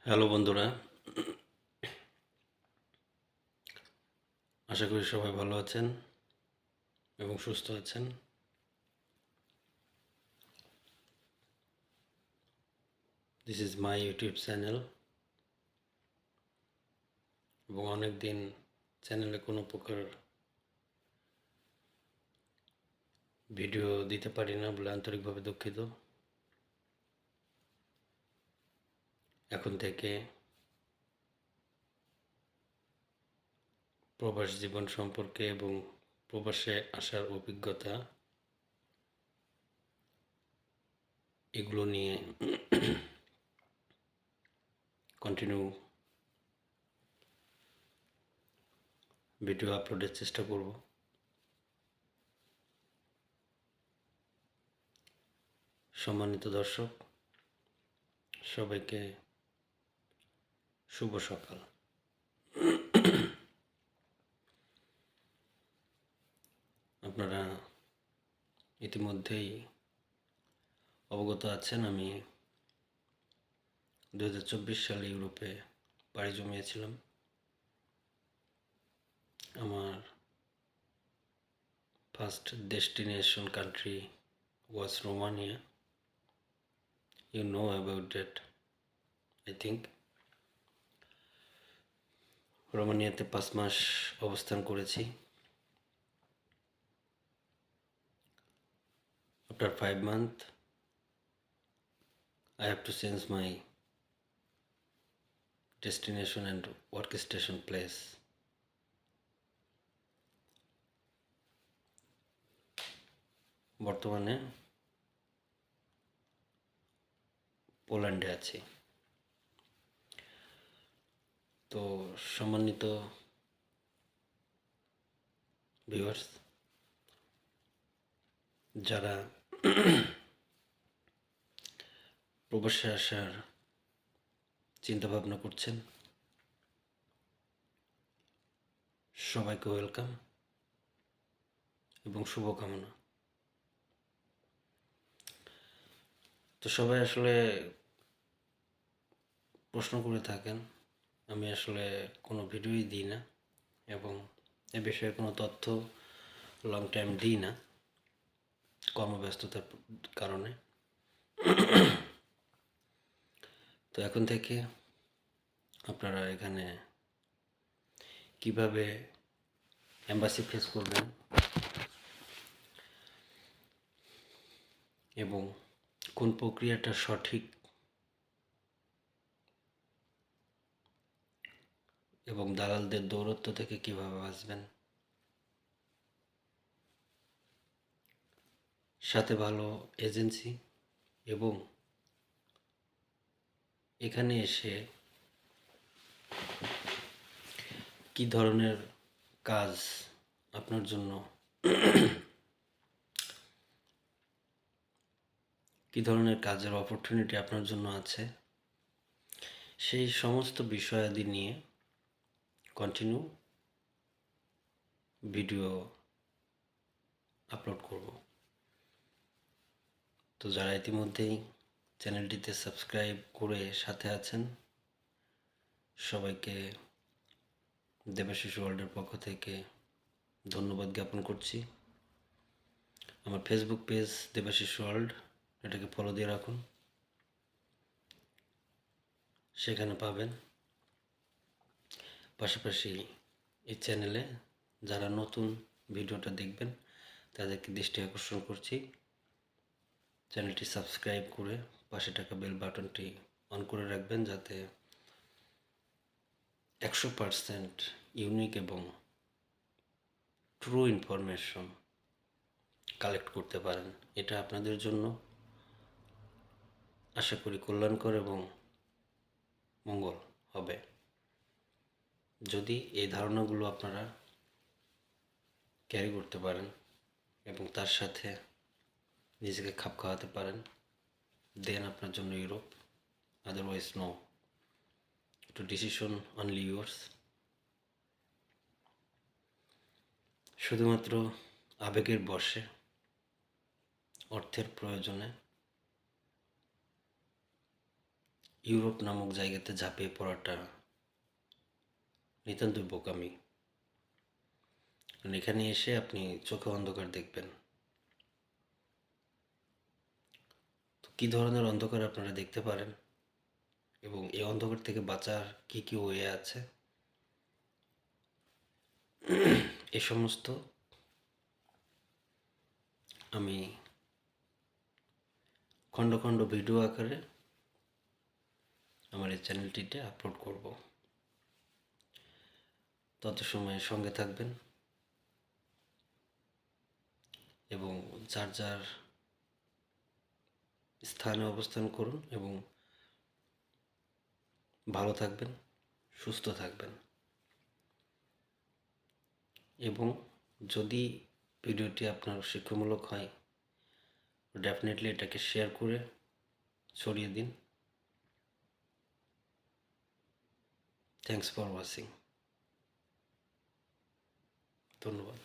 Hello বন্ধুরা, আশা করি সবাই ভালো আছেন এবং সুস্থ আছেন। This is my YouTube channel এবং অনেক দিন চ্যানেলে কোনো প্রকার ভিডিও দিতে পারি না বলে আন্তরিকভাবে দুঃখিত। এখন থেকে প্রবাস জীবন সম্পর্কে এবং প্রবাসে আসার অভিজ্ঞতা এগুলো নিয়ে কন্টিনিউ ভিডিও আপলোডের চেষ্টা করব। সম্মানিত দর্শক, সবাইকে শুভ সকাল। আপনারা ইতিমধ্যেই অবগত আছেন, আমি 2024 সালে ইউরোপে পাড়ি জমিয়েছিলাম। আমার first destination country was Romania. You know about that, I think. রোমানিয়াতে 5 মাস অবস্থান করেছি। After 5 months, I have to change my destination and work station place. বর্তমানে পোল্যান্ডে আছি। তো সম্মানিত ভিউয়ার্স, যারা প্রবাসে আসার চিন্তা ভাবনা করছেন, সবাইকে ওয়েলকাম এবং শুভকামনা। তো সবাই আসলে প্রশ্ন করে থাকেন, আমি আসলে কোনো ভিডিওই দিই না এবং এ বিষয়ে কোনো তথ্য লং টাইম দিই না কর্মব্যস্ততার কারণে। তো এখন থেকে আপনারা এখানে কিভাবে এম্বাসি ফেস করবেন এবং কোন প্রক্রিয়াটা সঠিক এবং দালালদের দৌরত্ব থেকে কিভাবে বাঁচবেন, সাথে ভালো এজেন্সি এবং এখানে এসে কি ধরনের কাজ আপনার জন্য কি ধরনের কাজের অপরচুনিটি আপনার জন্য আছে, সেই সমস্ত বিষয়াদি নিয়ে কন্টিনিউ ভিডিও আপলোড করব। তো যারা ইতিমধ্যেই চ্যানেলটিতে সাবস্ক্রাইব করে সাথে আছেন, সবাইকে দেবাশিস ওয়ার্ল্ডের পক্ষ থেকে ধন্যবাদ জ্ঞাপন করছি। আমার ফেসবুক পেজ দেবাশিস ওয়ার্ল্ড, এটাকে ফলো দিয়ে রাখুন, সেখানে পাবেন। পাশাপাশি এই চ্যানেলে যারা নতুন ভিডিওটা দেখবেন তাদেরকে দৃষ্টি আকর্ষণ করছি, চ্যানেলটি সাবস্ক্রাইব করে পাশে থাকা বেল বাটনটি অন করে রাখবেন, যাতে 100% ইউনিক এবং ট্রু ইনফরমেশন কালেক্ট করতে পারেন। এটা আপনাদের জন্য আশা করি কল্যাণকর এবং মঙ্গল হবে যদি এই ধারণাগুলো আপনারা ক্যারি করতে পারেন এবং তার সাথে নিজেকে খাপ খাওয়াতে পারেন। দেন আপনার জন্য Europe, otherwise no, to decision only yours. শুধুমাত্র আবেগের বশে, অর্থের প্রয়োজনে ইউরোপ নামক জায়গাতে ঝাঁপিয়ে পড়াটা নিতান্তই বোকামি। কারণ এখানে এসে আপনি চোখে অন্ধকার দেখবেন। তো কী ধরনের অন্ধকার আপনারা দেখতে পারেন এবং এই অন্ধকার থেকে বাঁচার কী কী ওয়ে আছে, এ সমস্ত আমি খণ্ড খণ্ড ভিডিও আকারে আমার এই চ্যানেলটিতে আপলোড করব। তত সময় সঙ্গে থাকবেন এবং যার যার স্থানে অবস্থান করুন এবং ভালো থাকবেন, সুস্থ থাকবেন। এবং যদি ভিডিওটি আপনার শিক্ষামূলক হয়, ডেফিনেটলি এটাকে শেয়ার করে ছড়িয়ে দিন। Thanks for watching. ধন্যবাদ।